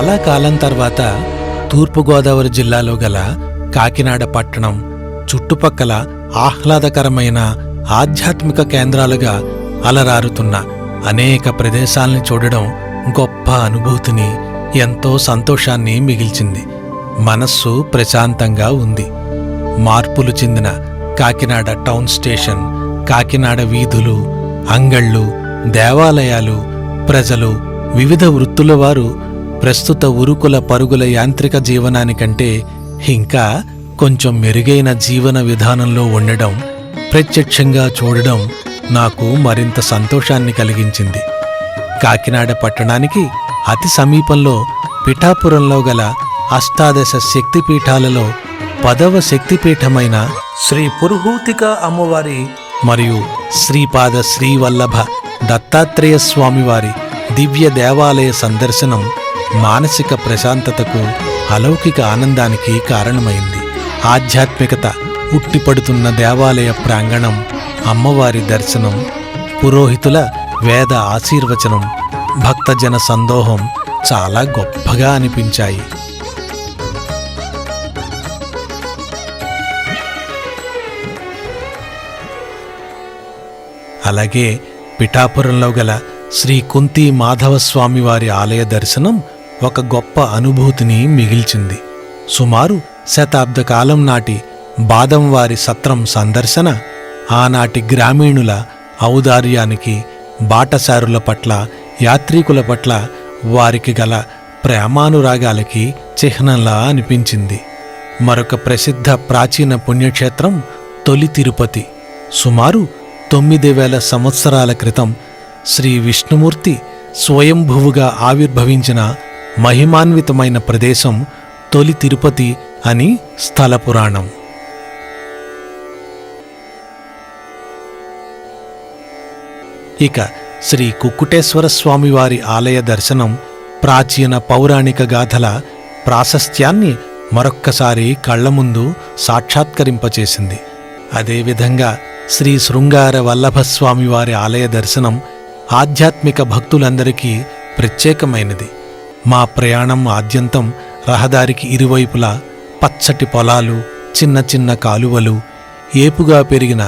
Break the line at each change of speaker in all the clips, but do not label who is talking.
చాలా కాలం తర్వాత తూర్పుగోదావరి జిల్లాలో గల కాకినాడ పట్టణం చుట్టుపక్కల ఆహ్లాదకరమైన ఆధ్యాత్మిక కేంద్రాలుగా అలరారుతున్న అనేక ప్రదేశాల్ని చూడడం గొప్ప అనుభూతిని, ఎంతో సంతోషాన్ని మిగిల్చింది. మనస్సు ప్రశాంతంగా ఉంది. మార్పులు చెందిన కాకినాడ టౌన్ స్టేషన్, కాకినాడ వీధులు, అంగళ్ళు, దేవాలయాలు, ప్రజలు, వివిధ వృత్తుల వారు ప్రస్తుత ఉరుకుల పరుగుల యాంత్రిక జీవనానికంటే ఇంకా కొంచెం మెరుగైన జీవన విధానంలో ఉండడం, ప్రత్యక్షంగా చూడడం నాకు మరింత సంతోషాన్ని కలిగించింది. కాకినాడ పట్టణానికి అతి సమీపంలో పిఠాపురంలో గల అష్టాదశ శక్తిపీఠాలలో 10వ శక్తిపీఠమైన శ్రీ పురుహూతిక అమ్మవారి మరియు శ్రీపాద శ్రీవల్లభ దత్తాత్రేయ స్వామివారి దివ్య దేవాలయ సందర్శనం మానసిక ప్రశాంతతకు, అలౌకిక ఆనందానికి కారణమైంది. ఆధ్యాత్మికత ఉట్టిపడుతున్న దేవాలయ ప్రాంగణం, అమ్మవారి దర్శనం, పురోహితుల వేద ఆశీర్వచనం, భక్తజన సందోహం చాలా గొప్పగా అనిపించాయి. అలాగే పిఠాపురంలో గల శ్రీ కుంతి మాధవస్వామివారి ఆలయ దర్శనం ఒక గొప్ప అనుభూతిని మిగిల్చింది. సుమారు శతాబ్ద కాలం నాటి బాదంవారి సత్రం సందర్శన ఆనాటి గ్రామీణుల ఔదార్యానికి, బాటసారుల పట్ల, యాత్రికుల పట్ల వారికి గల ప్రేమానురాగాలకి చిహ్నంలా అనిపించింది. మరొక ప్రసిద్ధ ప్రాచీన పుణ్యక్షేత్రం తొలి తిరుపతి. సుమారు 9000 సంవత్సరాల క్రితం శ్రీ విష్ణుమూర్తి స్వయంభువుగా ఆవిర్భవించిన మహిమాన్వితమైన ప్రదేశం తొలి తిరుపతి అని స్థల పురాణం. ఇక శ్రీ కుక్కుటేశ్వర స్వామివారి ఆలయ దర్శనం ప్రాచీన పౌరాణిక గాథల ప్రాశస్త్యాన్ని మరొక్కసారి కళ్ల ముందు సాక్షాత్కరింపచేసింది. అదేవిధంగా శ్రీ శృంగార వల్లభస్వామివారి ఆలయ దర్శనం ఆధ్యాత్మిక భక్తులందరికీ ప్రత్యేకమైనది. మా ప్రయాణం ఆద్యంతం రహదారికి ఇరువైపులా పచ్చటి పొలాలు, చిన్న చిన్న కాలువలు, ఏపుగా పెరిగిన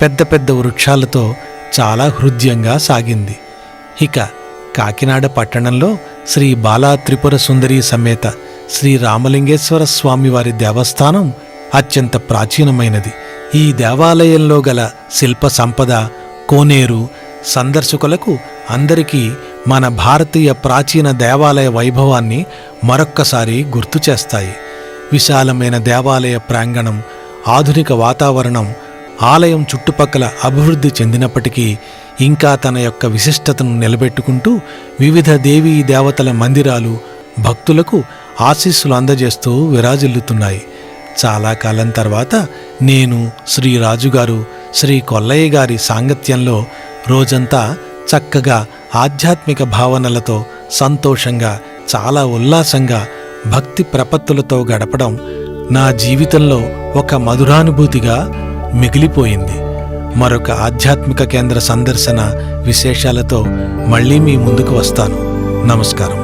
పెద్ద పెద్ద వృక్షాలతో చాలా హృద్యంగా సాగింది. ఇక కాకినాడ పట్టణంలో శ్రీ బాలా త్రిపుర సుందరీ సమేత శ్రీ రామలింగేశ్వర స్వామివారి దేవస్థానం అత్యంత ప్రాచీనమైనది. ఈ దేవాలయంలో గల శిల్ప సంపద, కోనేరు సందర్శకులకు అందరికీ మన భారతీయ ప్రాచీన దేవాలయ వైభవాన్ని మరొక్కసారి గుర్తు చేస్తాయి. విశాలమైన దేవాలయ ప్రాంగణం, ఆధునిక వాతావరణం ఆలయం చుట్టుపక్కల అభివృద్ధి చెందినప్పటికీ ఇంకా తన యొక్క విశిష్టతను నిలబెట్టుకుంటూ వివిధ దేవీ దేవతల మందిరాలు భక్తులకు ఆశీస్సులు అందజేస్తూ విరాజిల్లుతున్నాయి. చాలా కాలం తర్వాత నేను, శ్రీ రాజుగారు, శ్రీ కొల్లయ్య గారి సాంగత్యంలో రోజంతా చక్కగా ఆధ్యాత్మిక భావనలతో, సంతోషంగా, చాలా ఉల్లాసంగా, భక్తి ప్రపత్తులతో గడపడం నా జీవితంలో ఒక మధురానుభూతిగా మిగిలిపోయింది. మరొక ఆధ్యాత్మిక కేంద్ర సందర్శన విశేషాలతో మళ్ళీ మీ ముందుకు వస్తాను. నమస్కారం.